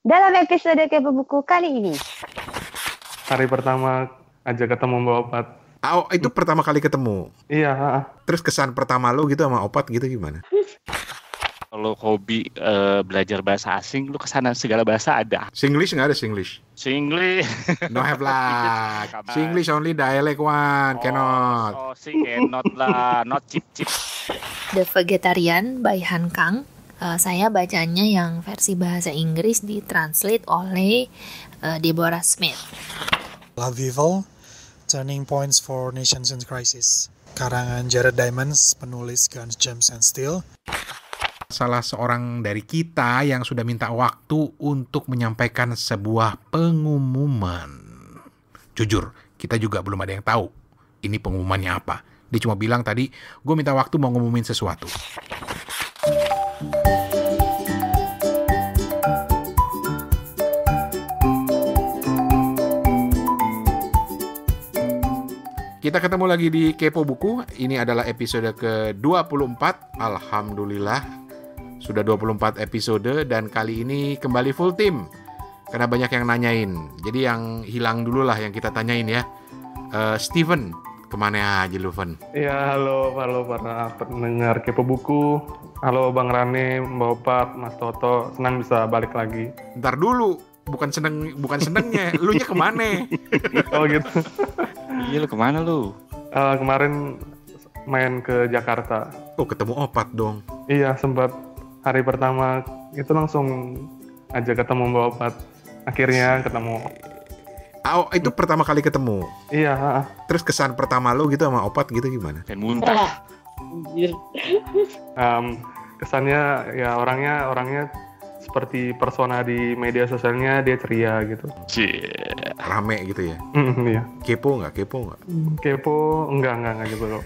Dalam episode Kepo Buku kali ini, Hari pertama aja ketemu Mbak Opat. Oh, itu pertama kali ketemu. Iya, Terus kesan pertama lo gitu sama Opat gitu gimana? Kalau hobi belajar bahasa asing, lu kesana segala bahasa ada. Singlish nggak ada Singlish? Singlish. No have lah. Singlish only dialect one, cannot. Oh, cannot lah, not chip. The Vegetarian by Han Kang. Saya bacanya yang versi bahasa Inggris ditranslate oleh Deborah Smith. Love Evil, Turning Points for Nations in Crisis. Karangan Jared Diamonds, penulis Guns, Gems, and Steel. Salah seorang dari kita yang sudah minta waktu untuk menyampaikan sebuah pengumuman. Jujur, kita juga belum ada yang tahu ini pengumumannya apa. Dia cuma bilang tadi, gue minta waktu mau ngumumin sesuatu. Kita ketemu lagi di Kepo Buku. Ini adalah episode ke-24. Alhamdulillah, sudah 24 episode dan kali ini kembali full tim. Karena banyak yang nanyain. Jadi yang hilang dulu lah yang kita tanyain ya. Steven, kemana aja lu, Ven? iya. Halo para pendengar Kepo Buku. Halo Bang Rane, Mbak Opat, Mas Toto. Senang bisa balik lagi. Ntar dulu, bukan senengnya, lu nya kemana? Oh gitu. Iya, lu kemana lu? Kemarin main ke Jakarta. Oh, ketemu Opat dong. Iya, sempat hari pertama itu langsung aja ketemu Mbak Opat. Akhirnya ketemu. Oh, itu pertama kali ketemu. Iya, Terus kesan pertama lu gitu sama Opat gitu gimana? Pengen muntah. kesannya ya orangnya seperti persona di media sosialnya, dia ceria gitu. Rame gitu ya? Iya. Kepo nggak? Kepo enggak gitu loh.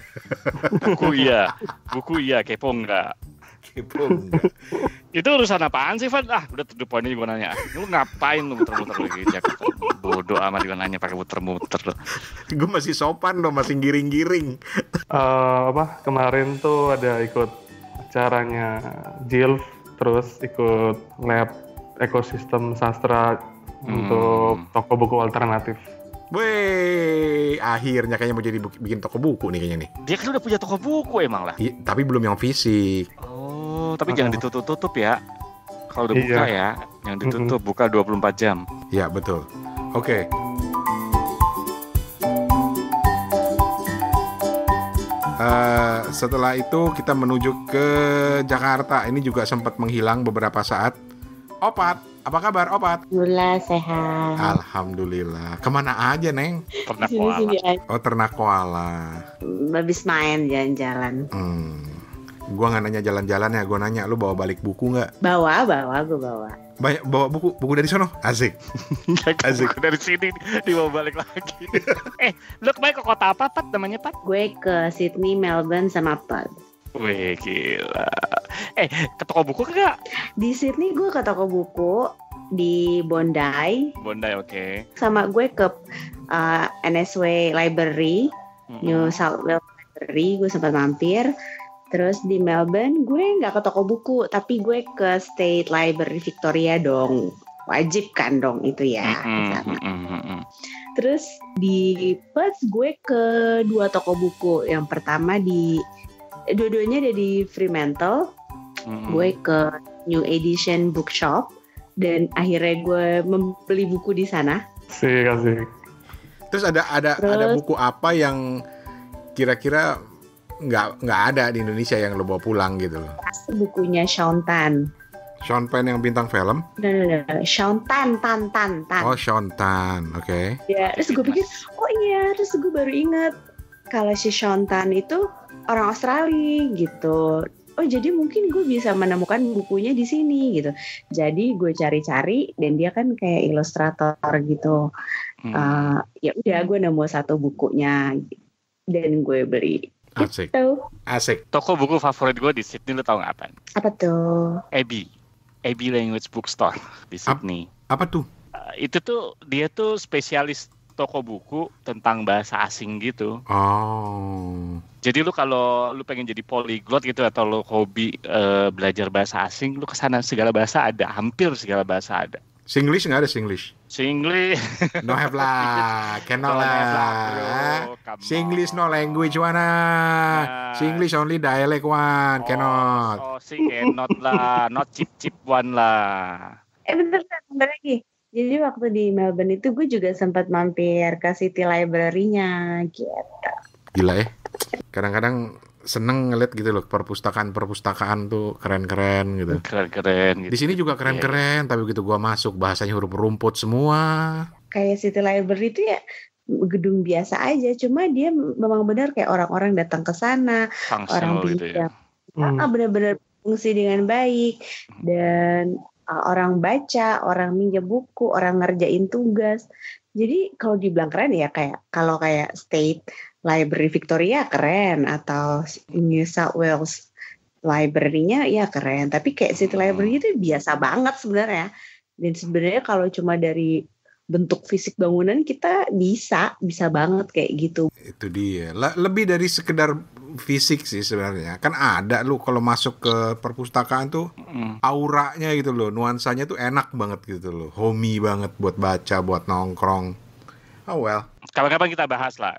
Buku iya, kepo enggak. Kepo nggak? Itu urusan apaan sih, Van? Udah to the point aja gue nanya. Lu ngapain lu muter-muter lagi di Jakarta? Bodoh amat gue nanya pakai muter-muter lu. Gue masih sopan dong, masih giring-giring. Kemarin tuh ada ikut acaranya Jilf, terus ikut lab ekosistem sastra untuk toko buku alternatif. Weh, akhirnya kayaknya mau jadi bikin toko buku nih kayaknya nih. Dia kan udah punya toko buku emang lah. Tapi belum yang fisik. Oh, tapi jangan ditutup-tutup ya. Kalau udah buka ya, jangan ditutup, buka 24 jam. Ya, betul. Oke. Setelah itu kita menuju ke Jakarta. Ini juga sempat menghilang beberapa saat. Opat, apa kabar Opat? Alhamdulillah sehat. Alhamdulillah. Kemana aja, Neng? Ternak Sini koala. aja. Oh, ternak koala. Habis main jalan-jalan. Gua nggak nanya jalan-jalan ya, gua nanya lu bawa balik buku nggak? Bawa, gue bawa. Banyak bawa buku dari sono, asik. Asik. Dari sini dibawa balik lagi. Lu kemarin ke kota apa, Pat? Namanya, Pat? Gue ke Sydney, Melbourne, sama Perth. Wih, gila. Ke toko buku kagak? Di Sydney gue ke toko buku, di Bondi, Bondi, oke. sama gue ke NSW Library, New South Wales Library, gue sempat mampir. Terus di Melbourne gue nggak ke toko buku, tapi gue ke State Library Victoria dong. Wajib kan dong itu ya. Terus di Perth gue ke 2 toko buku. Yang pertama dua-duanya ada di Fremantle. Gue ke New Edition Bookshop dan akhirnya gue membeli buku di sana. Asik. Terus ada buku apa yang kira-kira nggak ada di Indonesia yang lo bawa pulang gitu loh? Bukunya Sean Tan. Sean Penn yang bintang film? No. Sean Tan. Oh, Sean Tan, oke. Ya, terus gue pikir, terus gue baru ingat kalau si Sean Tan itu orang Australia gitu. Oh, jadi mungkin gue bisa menemukan bukunya di sini gitu. Jadi gue cari-cari dan dia kan kayak ilustrator gitu. Ya udah, gue nemu satu bukunya dan gue beli. Asik. Gitu. Asik. Toko buku favorit gue di Sydney, lu tau gak apa? Apa tuh? Abbey Language Bookstore di Sydney. Apa tuh? Itu tuh dia tuh spesialis toko buku tentang bahasa asing gitu. Oh. Jadi lu kalau lu pengen jadi polyglot gitu atau lu hobi belajar bahasa asing, lu kesana segala bahasa ada, hampir segala bahasa ada. Singlish nggak ada Singlish? Singlish. No have lah, cannot Don't have lah, lah. bro. Come Singlish no on. language wana. Nah. Singlish only dialect one, cannot. Oh, sih cannot lah. Not chip one lah. Bentar lagi. Jadi waktu di Melbourne itu gue juga sempat mampir ke City Library-nya gitu. Gila ya. Kadang-kadang seneng ngeliat gitu loh perpustakaan tuh keren-keren gitu. Keren-keren gitu. Di sini juga keren-keren, tapi begitu gua masuk bahasanya huruf rumput semua. Kayak City Library itu ya gedung biasa aja, cuma dia memang benar kayak orang-orang datang ke sana, orang Functional gitu ya. pinjam, benar-benar fungsi dengan baik dan orang baca, orang minjem buku, orang ngerjain tugas. Jadi kalau dibilang keren ya kalau kayak State Library Victoria keren atau New South Wales Library-nya ya keren, tapi kayak City Library itu biasa banget sebenarnya. Dan sebenarnya kalau cuma dari bentuk fisik bangunan kita bisa banget kayak gitu. Itu dia. Lebih dari sekedar fisik sih sebenarnya. Kan ada lu kalau masuk ke perpustakaan tuh auranya gitu loh, nuansanya tuh enak banget gitu loh. Homey banget buat baca, buat nongkrong. Oh well. Kapan-kapan kita bahas lah.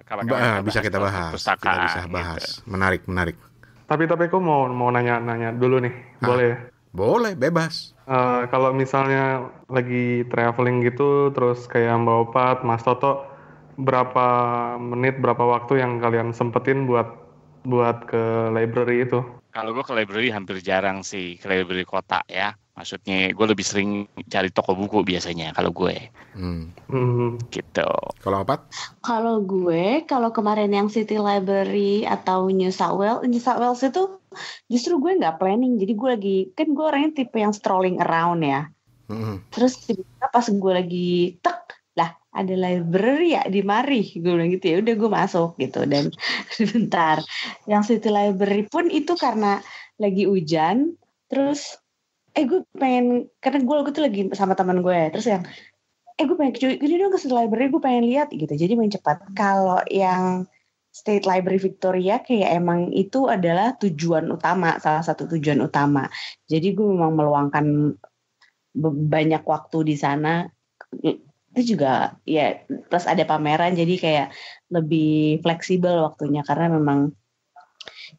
Bisa kita bahas. Kita bisa bahas. Gitu. Menarik. Tapi aku mau nanya dulu nih, boleh ya? Boleh, bebas. Kalau misalnya lagi traveling gitu, terus kayak Mbak Opat, Mas Toto, berapa menit, berapa waktu yang kalian sempetin buat ke library itu? Kalau gue ke library hampir jarang sih, ke library kota ya. Maksudnya gue lebih sering cari toko buku biasanya kalau gue. Gitu. Kalau Opat? Kalau kemarin yang City Library atau New South Wales itu justru gue nggak planning. Jadi gue orangnya tipe yang strolling around ya. Terus tiba-tiba pas gue lagi ada library ya di mari, gue bilang gitu ya udah gue masuk gitu. Dan bentar, yang City Library pun itu karena lagi hujan, terus gue pengen, karena gue tuh lagi sama teman gue, terus yang gue pengen gini dong ke City Library, gue pengen lihat gitu, jadi main cepat. Kalau yang State Library Victoria kayak emang itu adalah salah satu tujuan utama. Jadi gue memang meluangkan banyak waktu di sana. Itu juga ya plus ada pameran, jadi kayak lebih fleksibel waktunya, karena memang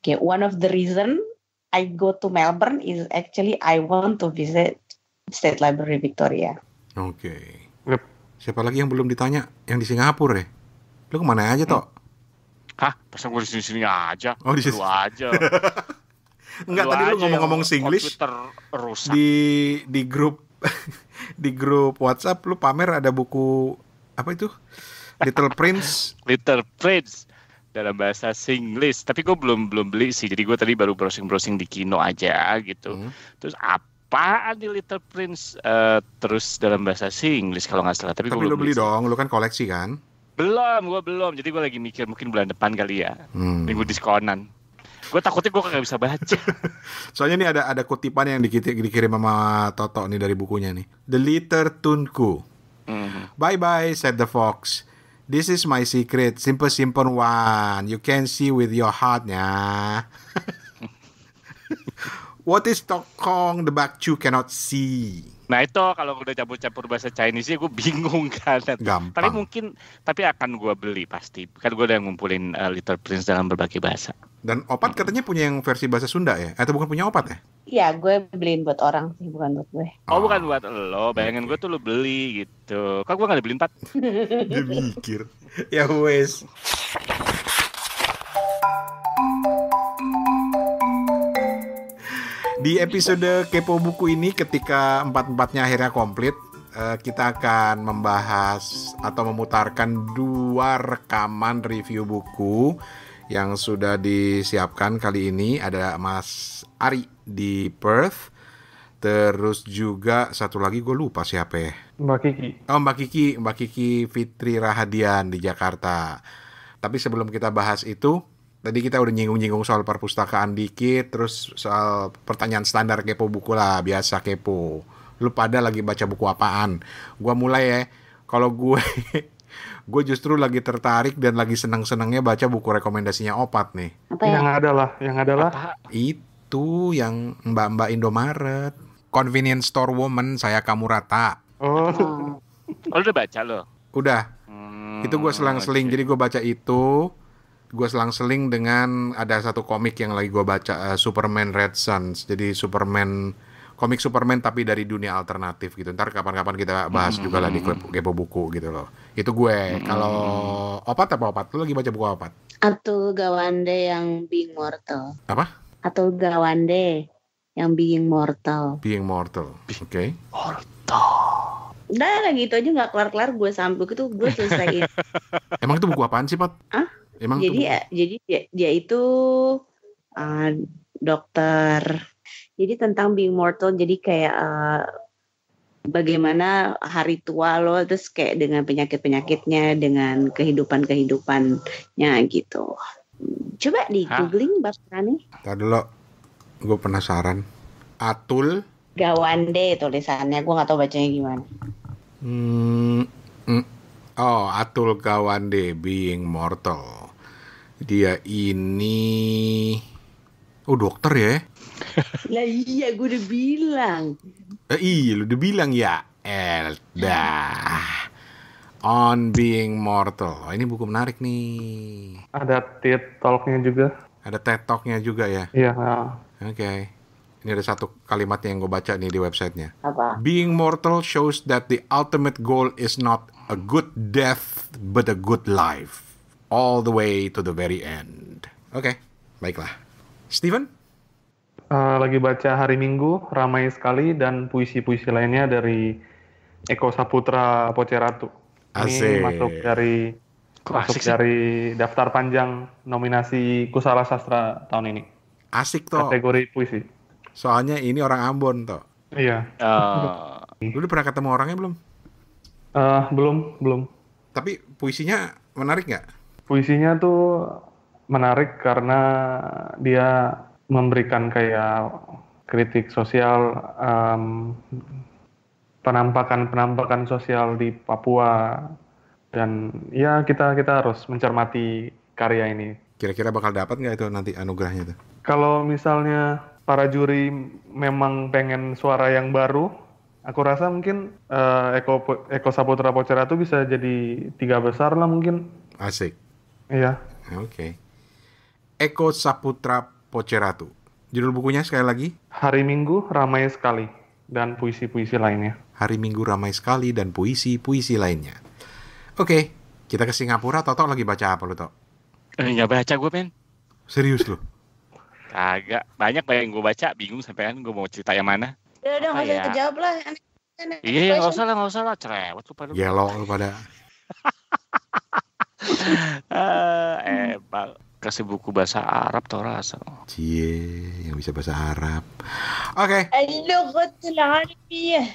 kayak one of the reason I go to Melbourne is actually I want to visit State Library Victoria. Oke. Siapa lagi yang belum ditanya? Yang di Singapura ya? Lu kemana aja toh? Hah? Pasang gue di sini aja. Oh, di sini aja. Enggak, tadi lu ngomong-ngomong Singlish. Rusak. Di grup di grup WhatsApp lu pamer ada buku apa itu? Little Prince dalam bahasa Singlish. Tapi gue belum beli sih. Jadi gue tadi baru browsing di Kino aja gitu. Terus apaan di Little Prince terus dalam bahasa Singlish kalau nggak salah. Tapi lu beli dong, lu kan koleksi kan? Gue belum. Jadi gue lagi mikir mungkin bulan depan kali ya. Minggu diskonan. Gue takutnya gue kagak bisa baca. Soalnya nih ada kutipan yang dikirim sama Toto nih dari bukunya nih. The Litter Tunku. Bye-bye, said the fox. This is my secret, simple one. You can see with your heart-nya. What is Tokong the Bakchu cannot see? Nah itu kalau udah campur-campur bahasa Chinese gue bingung kan. Gampang. Tapi akan gue beli pasti. Kan gue udah ngumpulin Little Prince dalam berbagai bahasa. Dan Opat katanya punya yang versi bahasa Sunda ya? Atau bukan punya Opat ya? Iya, gue beliin buat orang sih, bukan buat gue. Oh, bukan buat lo. Bayangin gue tuh lo beli gitu. Kok gue gak dibeliin 4? Dia mikir. Ya wes. Di episode Kepo Buku ini, ketika empat-empatnya akhirnya komplit, kita akan membahas atau memutarkan 2 rekaman review buku yang sudah disiapkan. Kali ini ada Mas Ari di Perth, terus juga satu lagi gue lupa siapa ya. Mbak Kiki. Oh, Mbak Kiki Fitri Rahadian di Jakarta. Tapi sebelum kita bahas itu, tadi kita udah nyinggung-nyinggung soal perpustakaan dikit, terus soal pertanyaan standar kepo buku lah, biasa kepo. Lu pada lagi baca buku apaan? Gua mulai ya. Kalau gue justru lagi tertarik dan lagi senang-senangnya baca buku rekomendasinya Opat nih. Apa ya? Yang adalah Itu yang Mbak Indomaret. Convenience Store Woman, Saya Kamu Rata. Oh, Oh, udah baca lo? Udah. Itu gue selang-seling. Oke. Jadi gue baca itu. Gue selang-seling dengan ada satu komik yang lagi gue baca, Superman Red Suns. Jadi komik Superman tapi dari dunia alternatif gitu. Ntar kapan-kapan kita bahas juga lah di Kepo Buku gitu loh. Itu gue. Kalau Opat apa Opat? Lu lagi baca buku Opat? Atul Gawande yang Being Mortal. Apa? Atul Gawande yang Being Mortal. Being Mortal. Oke. Udah lagi itu aja nggak kelar-kelar gue sampai itu gue selesaiin. Emang itu buku apaan sih, Pat? Hah? Emang itu Jadi dia itu dokter. Jadi tentang Being Mortal. Jadi kayak bagaimana hari tua lo terus kayak dengan penyakit-penyakitnya, dengan kehidupannya gitu. Coba di googling bakaran nih. Tadi lo, gue penasaran. Atul Gawande tulisannya, gue nggak tahu bacanya gimana. Oh, Atul Gawande Being Mortal. Dia ini dokter ya? Lah iya, gue udah bilang. Iya, lu udah bilang ya. Dah. On Being Mortal. Oh, ini buku menarik nih. ada TED Talk-nya juga. Ada TED Talk-nya juga ya. Iya. Oke. Ini ada satu kalimat yang gue baca nih di websitenya. Apa? Being mortal shows that the ultimate goal is not a good death, but a good life. All the way to the very end. Oke, baiklah. Steven? Lagi baca Hari Minggu, ramai sekali, dan puisi-puisi lainnya dari Eko Saputra Poceratu. Asik. Ini masuk dari daftar panjang nominasi Kusala Sastra tahun ini. Asik toh. Kategori puisi. Soalnya ini orang Ambon toh. Iya. Lu udah pernah ketemu orangnya belum? Belum. Tapi puisinya menarik nggak? Puisinya tuh menarik karena dia memberikan kayak kritik sosial, penampakan sosial di Papua, dan ya kita harus mencermati karya ini. Kira-kira bakal dapat nggak itu nanti anugerahnya tuh? Kalau misalnya para juri memang pengen suara yang baru, aku rasa mungkin Eko Saputra Poceratu bisa jadi 3 besar lah mungkin. Asik. Iya. Oke. Eko Saputra Poceratu. Judul bukunya sekali lagi? Hari Minggu ramai sekali, dan puisi-puisi lainnya. Hari Minggu ramai sekali dan puisi-puisi lainnya. Oke, kita ke Singapura. Toto lagi baca apa lu, Tok? Nggak baca gue, men. Serius lu? Kagak. Banyak yang gue baca, bingung sampai kan gue mau cerita yang mana. Udah nggak usah kejawab lah. Iya, nggak usah lah, cerewet lu pada. Gelok lu pada. Kasih buku bahasa Arab tau rasa. Cie, yang bisa bahasa Arab. Oke. Al-lughatul Arabiyyah.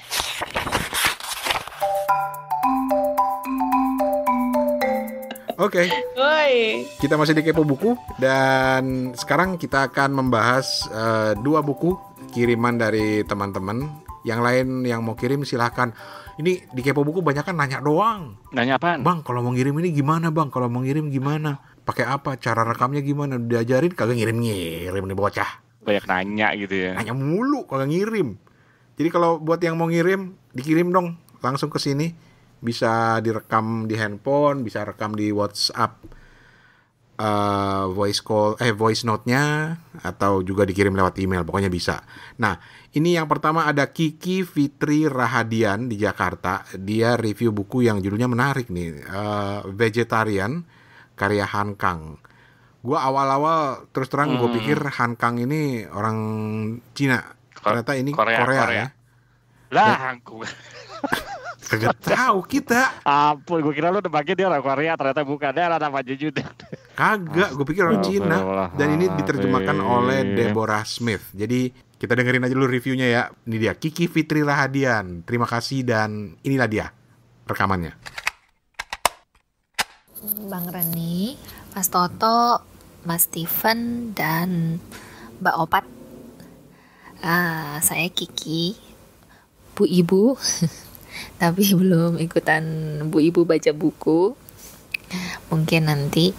Oke. Oi. Kita masih di Kepo Buku dan sekarang kita akan membahas 2 buku kiriman dari teman-teman. Yang lain yang mau kirim silahkan. Ini di Kepo Buku banyak kan nanya doang. Nanya apaan? Bang, kalau mau ngirim ini gimana, Bang? Kalau mau ngirim gimana? Pakai apa? Cara rekamnya gimana? Diajarin kagak ngirim nih bocah. Banyak nanya gitu ya. Nanya mulu kagak ngirim. Jadi kalau buat yang mau ngirim, dikirim dong langsung ke sini. Bisa direkam di handphone, bisa rekam di WhatsApp, voice note-nya, atau juga dikirim lewat email, pokoknya bisa. Nah, ini yang pertama ada Kiki Fitri Rahadian di Jakarta. Dia review buku yang judulnya menarik nih, Vegetarian, karya Han Kang. Gua awal-awal terus terang gue pikir Han Kang ini orang Cina. Ternyata ini Korea. Ya. Lah, Kagak tahu kita. Ampun, gue kira lu nebaknya dia orang Korea, ternyata bukan. Dia orang apa juga. Kagak, gue pikir orang Cina. Dan ini diterjemahkan oleh Deborah Smith. Jadi kita dengerin aja dulu reviewnya ya. Ini dia, Kiki Fitri Rahadian. Terima kasih dan inilah dia rekamannya. Bang Reni, Mas Toto, Mas Steven, dan Mbak Opat. Saya Kiki, Bu Ibu. Tapi belum ikutan Bu Ibu baca buku. Mungkin nanti.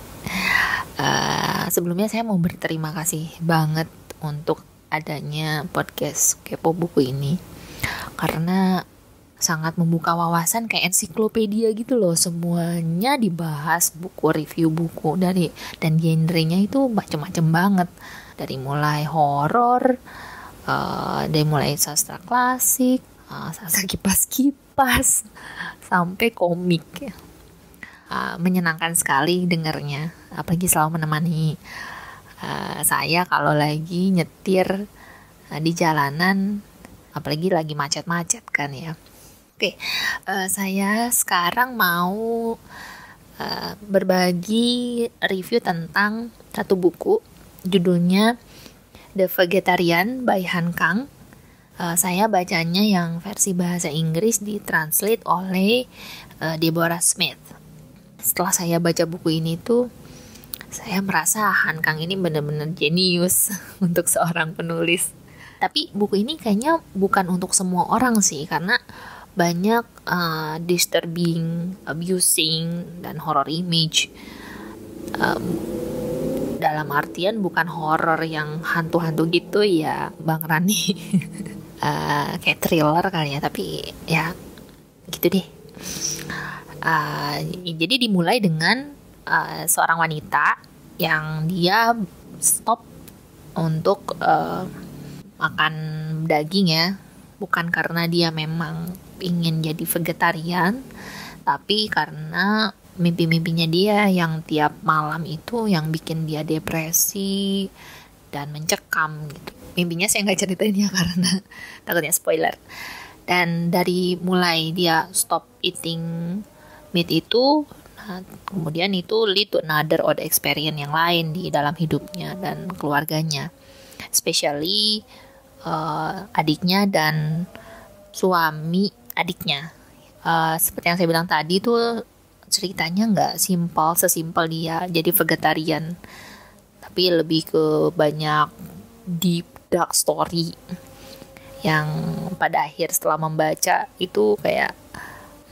Sebelumnya saya mau berterima kasih banget untuk adanya podcast Kepo Buku ini. Karena sangat membuka wawasan, kayak ensiklopedia gitu loh. Semuanya dibahas, buku, review buku dan genrenya itu macam-macam banget. Dari mulai horor, dari mulai sastra klasik, sastra kipas-kipas, sampai komik ya. Menyenangkan sekali dengarnya, apalagi selalu menemani saya kalau lagi nyetir di jalanan, apalagi lagi macet-macet kan ya. Oke, saya sekarang mau berbagi review tentang satu buku, judulnya The Vegetarian by Han Kang. Saya bacanya yang versi bahasa Inggris ditranslate oleh Deborah Smith. Setelah saya baca buku ini tuh, saya merasa Han Kang ini benar-benar jenius untuk seorang penulis. Tapi buku ini kayaknya bukan untuk semua orang sih, karena banyak disturbing, abusing, dan horror image. Dalam artian bukan horror yang hantu-hantu gitu ya, Bang Rani. Kayak thriller kali ya, tapi ya gitu deh. Jadi dimulai dengan seorang wanita yang dia stop untuk makan daging ya, bukan karena dia memang ingin jadi vegetarian, tapi karena mimpi-mimpinya dia yang tiap malam itu yang bikin dia depresi dan mencekam gitu. Mimpinya saya nggak ceritain ya karena takutnya spoiler. Dan dari mulai dia stop eating meat itu, kemudian itu lead to another odd experience yang lain di dalam hidupnya dan keluarganya, especially adiknya dan suami adiknya. Seperti yang saya bilang tadi tuh, ceritanya nggak sesimpel dia jadi vegetarian, tapi lebih ke banyak deep dark story yang pada akhir setelah membaca itu kayak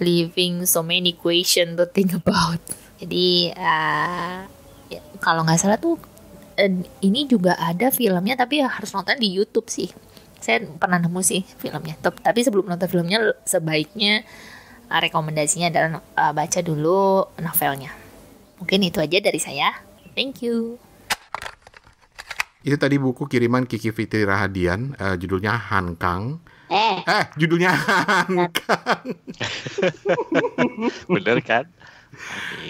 leaving so many question to think about. Jadi ya, kalau nggak salah tuh ini juga ada filmnya, tapi harus nonton di YouTube sih. Saya pernah nemu sih filmnya. Tapi sebelum nonton filmnya, sebaiknya rekomendasinya adalah baca dulu novelnya. Mungkin itu aja dari saya. Thank you. Itu tadi buku kiriman Kiki Fitri Rahadian, judulnya Han Kang. Judulnya Han Kang. Bener kan?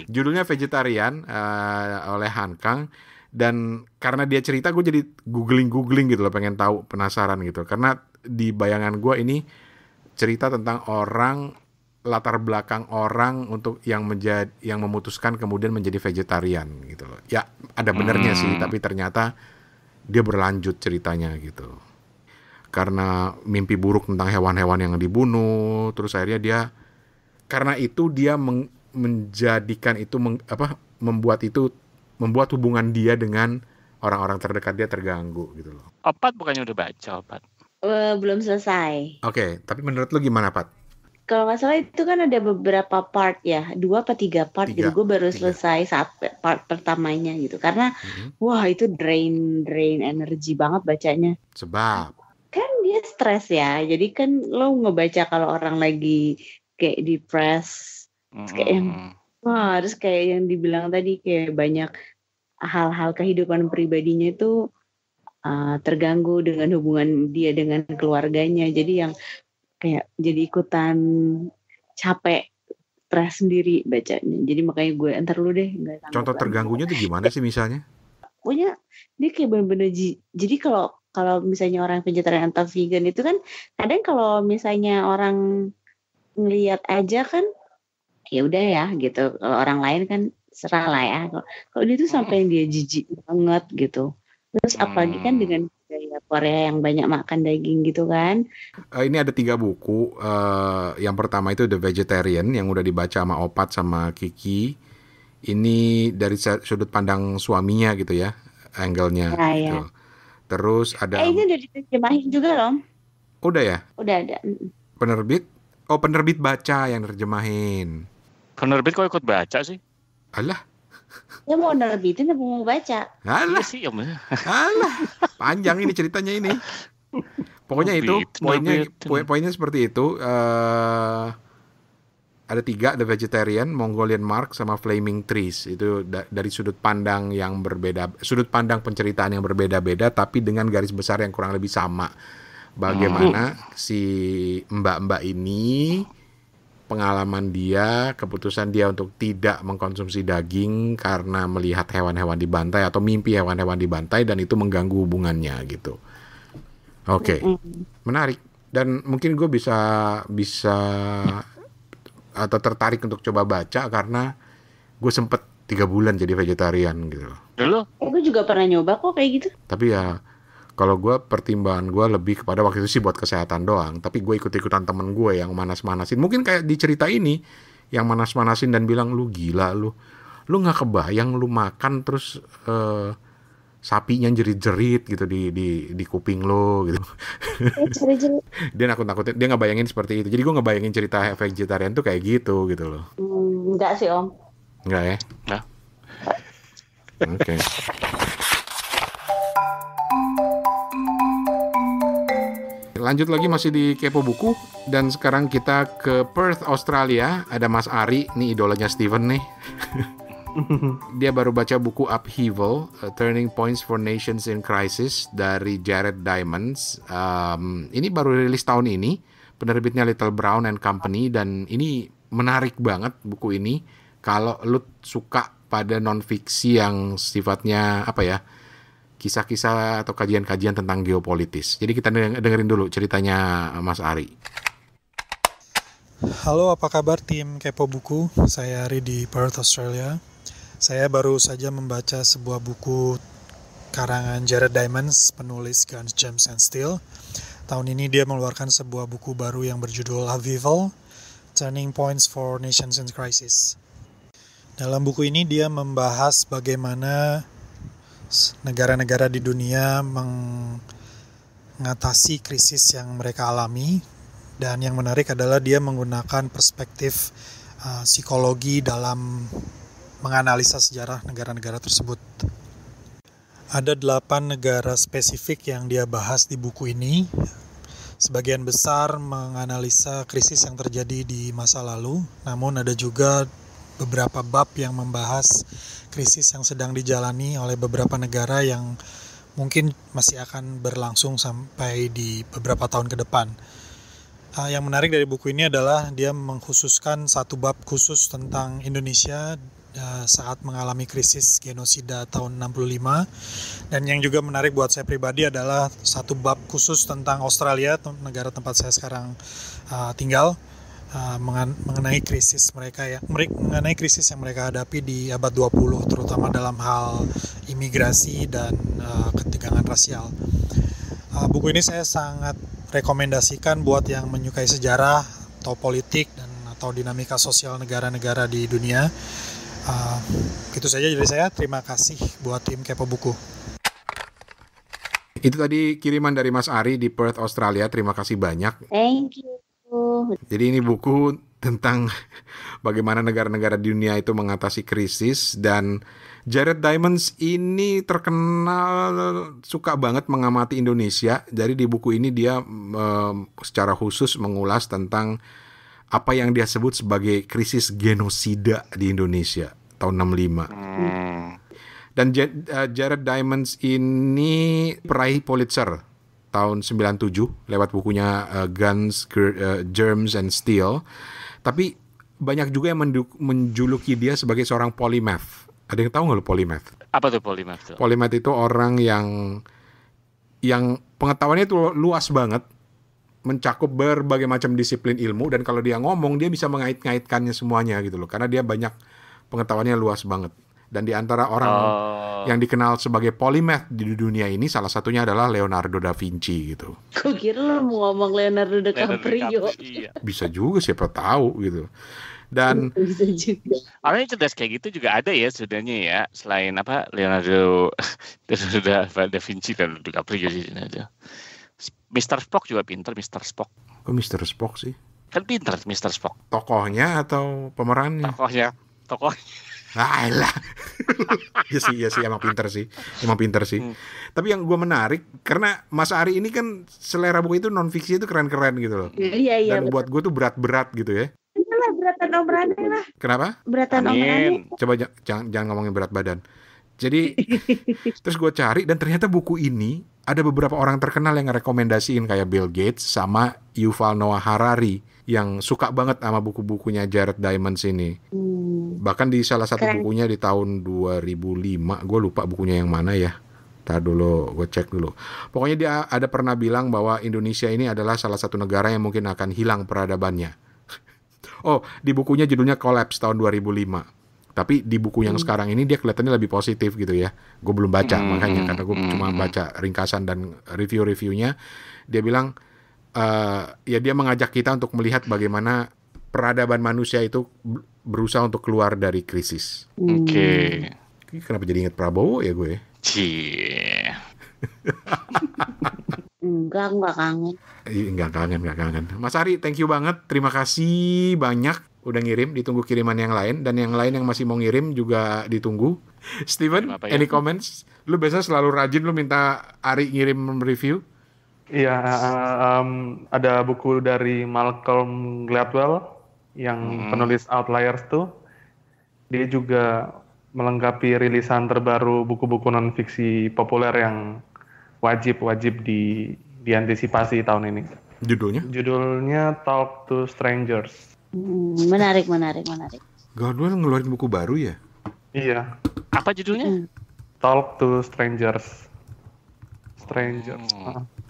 Judulnya Vegetarian oleh Han Kang. Dan karena dia cerita, gue jadi googling gitu loh, pengen tahu, penasaran gitu. Karena di bayangan gue ini cerita tentang orang, latar belakang orang untuk yang memutuskan kemudian menjadi vegetarian gitu loh. Ya ada benernya sih, tapi ternyata dia berlanjut ceritanya gitu. Karena mimpi buruk tentang hewan-hewan yang dibunuh, terus akhirnya dia karena itu dia menjadikan itu membuat hubungan dia dengan orang-orang terdekat dia terganggu gitu loh. Opat bukannya udah baca, Opat? Belum selesai. Oke, tapi menurut lu gimana, Pat? Kalau nggak salah itu kan ada beberapa part ya, 2 apa 3 part gitu. Gue baru selesai part pertamanya gitu. Karena wah itu drain energi banget bacanya. Sebab kan dia stres ya. Jadi kan lo ngebaca kalau orang lagi kayak depressed, kayak yang wah, terus kayak yang dibilang tadi kayak banyak hal-hal kehidupan pribadinya itu terganggu dengan hubungan dia dengan keluarganya. Jadi yang kayak jadi ikutan capek, stres sendiri bacanya. Jadi makanya gue entar lu deh. Contoh terganggunya tuh gimana sih misalnya? Pokoknya dia kayak bener-bener jadi kalau misalnya orang vegetarian atau vegan itu kan kadang kalau misalnya orang ngelihat aja kan ya udah ya gitu. Kalau orang lain kan serah lah ya. Kalau dia tuh sampai yang dia jijik banget gitu. Terus apalagi kan dengan budaya Korea yang banyak makan daging gitu kan. Ini ada 3 buku. Yang pertama itu The Vegetarian yang udah dibaca sama Opat sama Kiki. Ini dari sudut pandang suaminya gitu ya, angle-nya. Ya, gitu. Ya. Terus ada. Ini udah diterjemahin juga loh. Udah ya? Udah ada. Penerbit? Oh, penerbit baca yang nerjemahin. Penerbit kok ikut baca sih? Alah. Ya mau nerbitin apa mau baca? Alah sih ya. Alah. Panjang ini ceritanya ini. Pokoknya itu Morbid. poinnya seperti itu. Ada 3, The Vegetarian, Mongolian Mark, sama Flaming Trees. Itu dari sudut pandang yang berbeda, sudut pandang penceritaan yang berbeda-beda, tapi dengan garis besar yang kurang lebih sama. Bagaimana si mbak-mbak ini, pengalaman dia, keputusan dia untuk tidak mengkonsumsi daging karena melihat hewan-hewan dibantai atau mimpi hewan-hewan dibantai, dan itu mengganggu hubungannya gitu. Oke. Menarik. Dan mungkin gue bisa atau tertarik untuk coba baca karena gue sempet 3 bulan jadi vegetarian gitu. Dulu? Gue juga pernah nyoba kok kayak gitu. Tapi ya kalau gue, pertimbangan gue lebih kepada waktu itu sih buat kesehatan doang. Tapi gue ikut-ikutan temen gue yang manas-manasin. Mungkin kayak di cerita ini, yang manas-manasin dan bilang, lu gila lu gak kebayang lu makan terus sapinya jerit-jerit gitu di kuping lo gitu. Dia nakut-nakutin, dia nggak bayangin seperti itu. Jadi gue nggak bayangin cerita vegetarian tuh kayak gitu loh. Enggak sih Om. Enggak ya? Nah. Oke. Lanjut lagi masih di Kepo Buku, dan sekarang kita ke Perth, Australia. Ada Mas Ari, nih idolanya Steven nih. Dia baru baca buku Upheaval, Turning Points for Nations in Crisis dari Jared Diamonds. Ini baru rilis tahun ini, penerbitnya Little Brown and Company, dan ini menarik banget buku ini kalau lu suka pada non-fiksi yang sifatnya kisah-kisah atau kajian-kajian tentang geopolitis. Jadi kita dengerin dulu ceritanya Mas Ari. Halo, apa kabar tim Kepo Buku? Saya Ari di Perth, Australia. Saya baru saja membaca sebuah buku karangan Jared Diamonds, penulis Guns, Gems, and Steel. Tahun ini dia mengeluarkan sebuah buku baru yang berjudul Upheaval, Turning Points for Nations in Crisis. Dalam buku ini dia membahas bagaimana negara-negara di dunia mengatasi krisis yang mereka alami, dan yang menarik adalah dia menggunakan perspektif psikologi dalam menganalisa sejarah negara-negara tersebut. Ada 8 negara spesifik yang dia bahas di buku ini. Sebagian besar menganalisa krisis yang terjadi di masa lalu, namun ada juga beberapa bab yang membahas krisis yang sedang dijalani oleh beberapa negara yang mungkin masih akan berlangsung sampai di beberapa tahun ke depan. Yang menarik dari buku ini adalah dia mengkhususkan satu bab khusus tentang Indonesia saat mengalami krisis genosida tahun 65, dan yang juga menarik buat saya pribadi adalah satu bab khusus tentang Australia, negara tempat saya sekarang tinggal, mengenai krisis mengenai krisis yang mereka hadapi di abad 20, terutama dalam hal imigrasi dan ketegangan rasial. Buku ini saya sangat rekomendasikan buat yang menyukai sejarah atau politik dan atau dinamika sosial negara-negara di dunia. Itu saja dari saya. Terima kasih buat tim Kepo Buku. Itu tadi kiriman dari Mas Ari di Perth, Australia. Terima kasih banyak. Thank you. Jadi ini buku tentang bagaimana negara-negara di dunia itu mengatasi krisis, dan Jared Diamonds ini terkenal suka banget mengamati Indonesia. Jadi di buku ini dia secara khusus mengulas tentang apa yang dia sebut sebagai krisis genosida di Indonesia tahun 65. Dan Jared Diamonds ini peraih Pulitzer tahun 97 lewat bukunya Guns, Germs, and Steel. Tapi banyak juga yang menjuluki dia sebagai seorang polymath. Ada yang tahu nggak lo polymath? Apa tuh polymath? Polymath itu orang yang pengetahuannya itu luas banget, mencakup berbagai macam disiplin ilmu, dan kalau dia ngomong dia bisa mengait-ngaitkannya semuanya gitu loh, karena dia banyak pengetahuannya luas banget. Dan di antara orang yang dikenal sebagai polymath di dunia ini, salah satunya adalah Leonardo da Vinci gitu. Gue kira lo mau ngomong Leonardo DiCaprio. Iya. Bisa juga, siapa tahu gitu. Dan Bisa juga. Orang yang cerdas kayak gitu juga ada ya sebenarnya ya, selain Leonardo da Vinci dan DiCaprio sih ada. Mr. Spock juga pinter, Mr. Spock. kok Mr. Spock sih? Kan pinter Mr. Spock. Tokohnya atau pemerannya? Tokohnya. Alah. Iya sih, emang pinter sih. Tapi yang gue menarik, karena Mas Ari ini kan selera buku itu non-fiksi itu keren-keren gitu loh. Iya. Dan buat gue tuh berat-berat gitu ya. Lah, beratan Om Rane lah. Kenapa? Beratan Om Rane. Coba jangan ngomongin berat badan. Jadi, terus gue cari dan ternyata buku ini ada beberapa orang terkenal yang ngerekomendasiin kayak Bill Gates sama Yuval Noah Harari yang suka banget sama buku-bukunya Jared Diamond's ini. Bahkan di salah satu bukunya di tahun 2005, gue lupa bukunya yang mana ya. Ntar dulu, gue cek dulu. Pokoknya dia ada pernah bilang bahwa Indonesia ini adalah salah satu negara yang mungkin akan hilang peradabannya. Oh, di bukunya judulnya Collapse tahun 2005. Tapi di buku yang sekarang ini dia kelihatannya lebih positif gitu ya. Gue belum baca makanya karena gue cuma baca ringkasan dan review-reviewnya. Dia bilang ya dia mengajak kita untuk melihat bagaimana peradaban manusia itu berusaha untuk keluar dari krisis. Oke. Kenapa jadi ingat Prabowo ya gue? Cie. Enggak kangen. Enggak kangen. Mas Ari, thank you banget. Terima kasih banyak udah ngirim, ditunggu kiriman yang lain, dan yang lain yang masih mau ngirim juga ditunggu. Steven, any comments? Lu biasa selalu rajin lu minta Ari ngirim review. Iya, ada buku dari Malcolm Gladwell yang penulis Outliers tuh. Dia juga melengkapi rilisan terbaru buku-buku non-fiksi populer yang wajib diantisipasi tahun ini. Judulnya Talk to Strangers. Menarik. Gladwell ngeluarin buku baru ya? Iya. Apa judulnya? Talk to Strangers.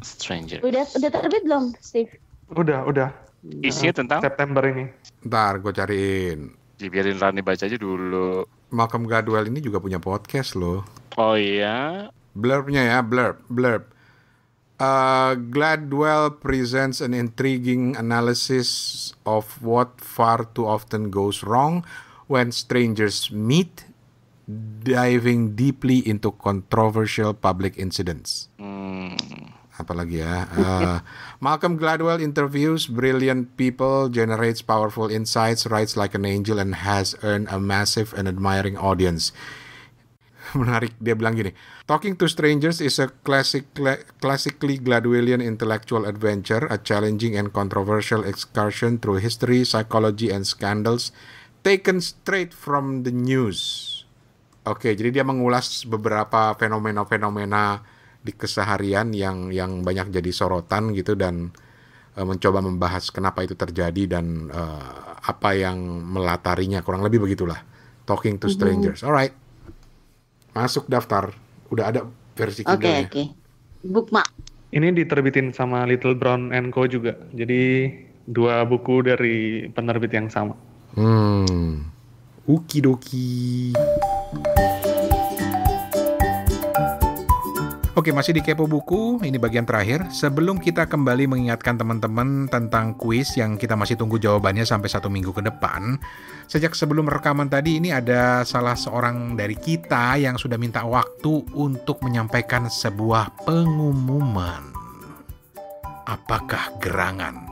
Stranger. Udah terbit belum, Steve? Udah. Isinya tentang? September ini. Ntar gue cariin. Biarin Rani baca aja dulu. Malcolm Gladwell ini juga punya podcast loh. Oh iya? Blurbnya ya, blurb. Gladwell presents an intriguing analysis of what far too often goes wrong when strangers meet, diving deeply into controversial public incidents. Apalagi ya. Malcolm Gladwell interviews brilliant people, generates powerful insights, writes like an angel, and has earned a massive and admiring audience. Menarik, dia bilang gini, Talking to Strangers is a classically Gladwellian intellectual adventure, a challenging and controversial excursion through history, psychology, and scandals, taken straight from the news. Oke, jadi dia mengulas beberapa fenomena-fenomena di keseharian yang banyak jadi sorotan gitu, dan mencoba membahas kenapa itu terjadi dan apa yang melatarinya, kurang lebih begitulah. Talking to Strangers. Alright. Masuk daftar. Udah ada versi Kindle-nya. Oke. Bookmark. Ini diterbitin sama Little Brown & Co juga. Jadi 2 buku dari penerbit yang sama. Okidoki. Oke, masih di Kepo Buku, ini bagian terakhir. Sebelum kita kembali mengingatkan teman-teman tentang kuis yang kita masih tunggu jawabannya sampai 1 minggu ke depan. Sejak sebelum rekaman tadi, ini ada salah seorang dari kita yang sudah minta waktu untuk menyampaikan sebuah pengumuman. Apakah gerangan?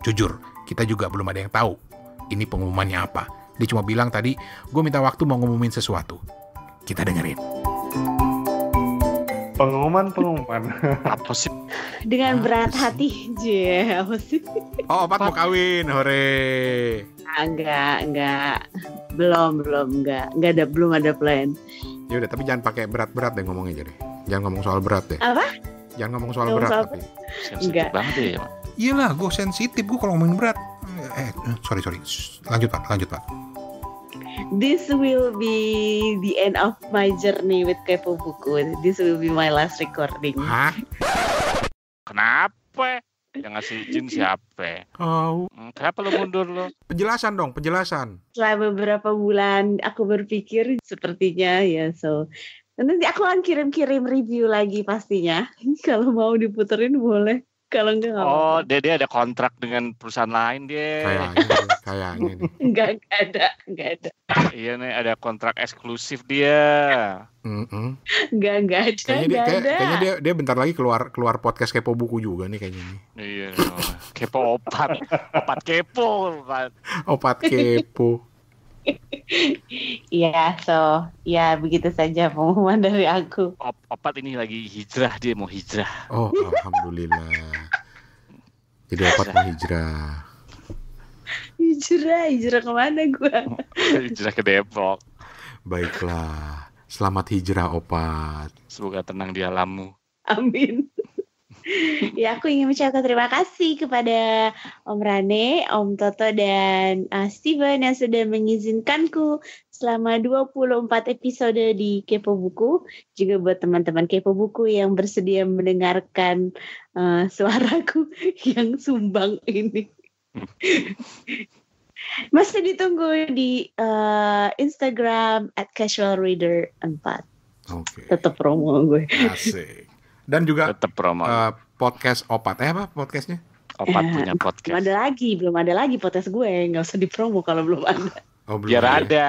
Jujur, kita juga belum ada yang tahu ini pengumumannya apa. Dia cuma bilang tadi, gue minta waktu mau ngumumin sesuatu. Kita dengerin. Pengumuman. Apa sih? Dengan berat hati, apa sih? Oh, Opat mau kawin, hore. Enggak. Belum ada plan. Ya udah, tapi jangan pakai berat-berat deh ngomongnya jadi. Jangan ngomong soal berat deh. Apa? Jangan ngomong soal berat tapi. Sensitif banget ya. Iyalah, gue sensitif gue kalau ngomongin berat. Sorry. Lanjut Pak. This will be the end of my journey with Kepo Buku. This will be my last recording. Hah? Kenapa? Yang ngasih izin siapa? Oh. Kenapa lo mundur lo? Penjelasan. Setelah beberapa bulan aku berpikir sepertinya ya, so nanti aku akan kirim review lagi pastinya. Kalau mau diputerin boleh. Kalau enggak Oh, dia ada kontrak dengan perusahaan lain dia. Kayaknya nih. Enggak ada. Iya nih, ada kontrak eksklusif dia. Enggak ada. Kayaknya dia bentar lagi keluar podcast Kepo Buku juga nih kayaknya nih. Iya, kepo opat kepo. Opat kepo. Iya, ya begitu saja pengumuman dari aku. Opat ini lagi hijrah, dia mau hijrah. Oh, alhamdulillah. Jadi Opat mau hijrah. Hijrah kemana gua? Hijrah ke Depok. Baiklah. Selamat hijrah Opat. Semoga tenang di alammu. Amin. Ya, aku ingin mengucapkan terima kasih kepada Om Rane, Om Toto, dan Steven yang sudah mengizinkanku selama 24 episode di Kepo Buku. Juga buat teman-teman Kepo Buku yang bersedia mendengarkan suaraku yang sumbang ini. Masih ditunggu di Instagram @casualreader4. Oke. Tetap promo gue. Asik. Dan juga Tetap promo. Podcast Opat. Apa podcastnya? Opat punya podcast. Belum ada lagi podcast gue. Nggak usah dipromo kalau belum ada. Oh, belum Biar ya? ada.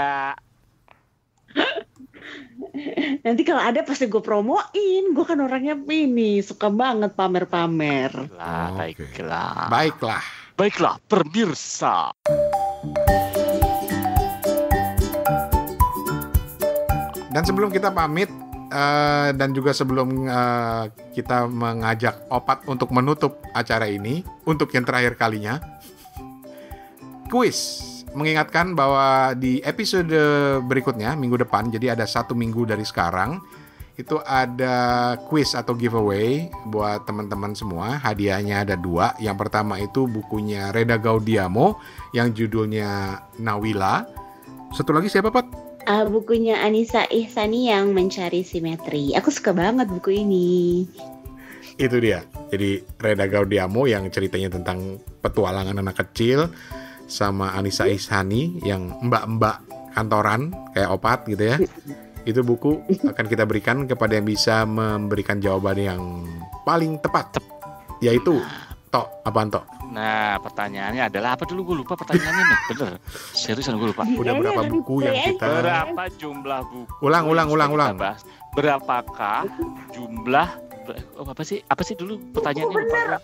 Nanti kalau ada pasti gue promoin. Gue kan orangnya ini suka banget pamer-pamer. Oke. Baiklah. Baiklah, pemirsa. Dan sebelum kita pamit dan juga sebelum kita mengajak Opat untuk menutup acara ini untuk yang terakhir kalinya, kuis. Mengingatkan bahwa di episode berikutnya minggu depan, jadi ada 1 minggu dari sekarang, itu ada quiz atau giveaway buat teman-teman semua. Hadiahnya ada 2. Yang pertama itu bukunya Reda Gaudiamo yang judulnya Nawila. Satu lagi siapa, Pat? Bukunya Anissa Ihsani yang Mencari Simetri. Aku suka banget buku ini. Itu dia. Jadi Reda Gaudiamo yang ceritanya tentang petualangan anak kecil, sama Anissa Ihsani yang mbak-mbak kantoran kayak Opat gitu ya. Itu buku akan kita berikan kepada yang bisa memberikan jawaban yang paling tepat, yaitu Tok, apaan Tok? Nah, pertanyaannya adalah apa dulu? Gue lupa pertanyaannya nih. Bener, seriusan gue lupa. Udah berapa buku yang kita... Berapa jumlah buku? Ulang. Bahas? Berapakah jumlah... Apa sih dulu pertanyaannya? Bener.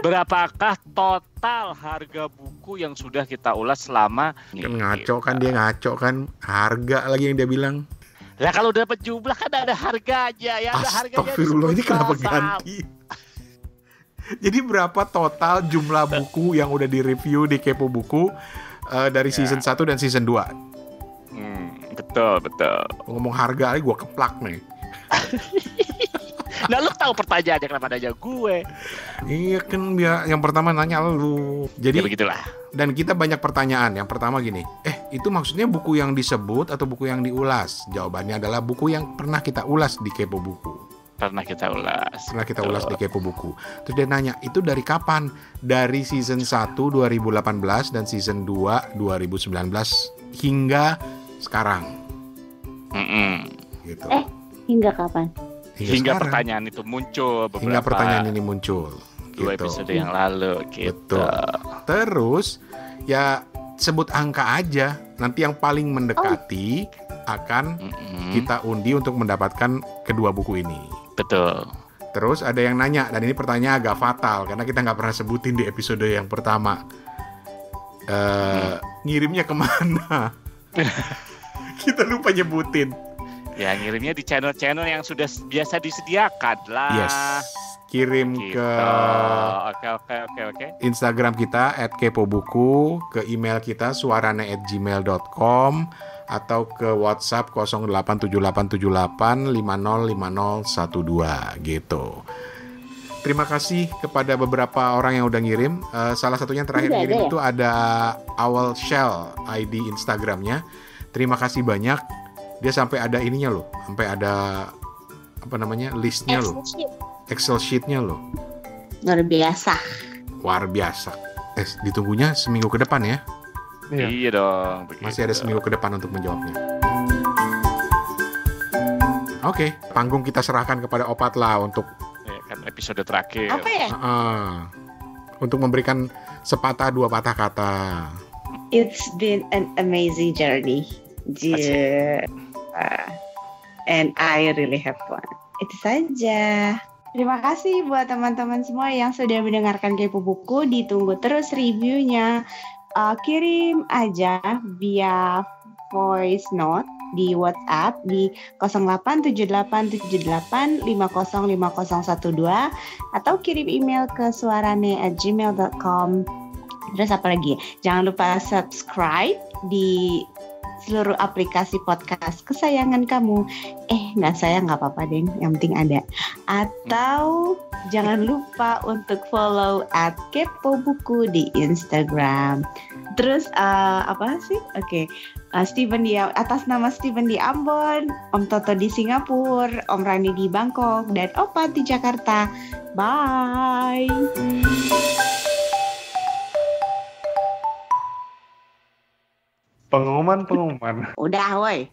Berapakah total harga buku yang sudah kita ulas selama... Kan ngaco kan, dia ngaco kan. Harga lagi yang dia bilang. Lah kalau dapat jumlah kan ada harganya ya. Astagfirullah, ini kenapa ganti? Jadi berapa total jumlah buku yang udah direview di Kepo Buku dari season 1 dan season 2? Betul. Ngomong harga aja gue keplak nih. Nah, lu tahu pertanyaannya kenapa nanya gue? Iya kan, yang pertama nanya lu. Jadi ya begitulah. Dan kita banyak pertanyaan. Yang pertama gini, itu maksudnya buku yang disebut atau buku yang diulas? Jawabannya adalah buku yang pernah kita ulas di Kepo Buku. Pernah kita ulas di Kepo Buku. Terus dia nanya, itu dari kapan? Dari season 1 2018 dan season 2 2019 hingga sekarang. Gitu. Hingga kapan? Hingga pertanyaan itu muncul. Hingga pertanyaan ini muncul. 2 episode yang lalu. Gitu. Betul. Terus ya sebut angka aja. Nanti yang paling mendekati akan kita undi untuk mendapatkan kedua buku ini. Betul. Terus ada yang nanya, dan ini pertanyaan agak fatal karena kita nggak pernah sebutin di episode yang pertama. Ngirimnya kemana? Kita lupa nyebutin. Ya, ngirimnya di channel-channel yang sudah biasa disediakan lah. Yes. Kirim gitu. ke Oke. Instagram kita @kepobuku, ke email kita suarane@gmail.com, atau ke WhatsApp 087878505012 gitu. Terima kasih kepada beberapa orang yang udah ngirim. Salah satunya yang terakhir ngirim itu ada Awal Shell ID Instagramnya. Terima kasih banyak. Dia sampai ada ininya loh, sampai ada listnya loh, Excel sheetnya loh. Luar biasa. Ditunggunya seminggu ke depan ya. Iya dong. Begitu. Masih ada seminggu ke depan untuk menjawabnya. Oke, panggung kita serahkan kepada Opat lah untuk kan episode terakhir. Apa ya? Untuk memberikan sepatah dua patah kata. It's been an amazing journey. And I really have fun. Itu saja. Terima kasih buat teman-teman semua yang sudah mendengarkan Kepo Buku. Ditunggu terus reviewnya. Kirim aja via voice note di WhatsApp di 087878505012 atau kirim email ke suarane@gmail.com. Terus apa lagi? Jangan lupa subscribe di seluruh aplikasi podcast kesayangan kamu. Nggak sayang nggak apa-apa deh, yang penting ada. Atau jangan lupa untuk follow @kepobuku di Instagram. Terus apa sih? Oke. Steven di atas nama Steven di Ambon, Om Toto di Singapura, Om Rani di Bangkok, dan Opa di Jakarta. Bye. Pengumuman. Udah, woi.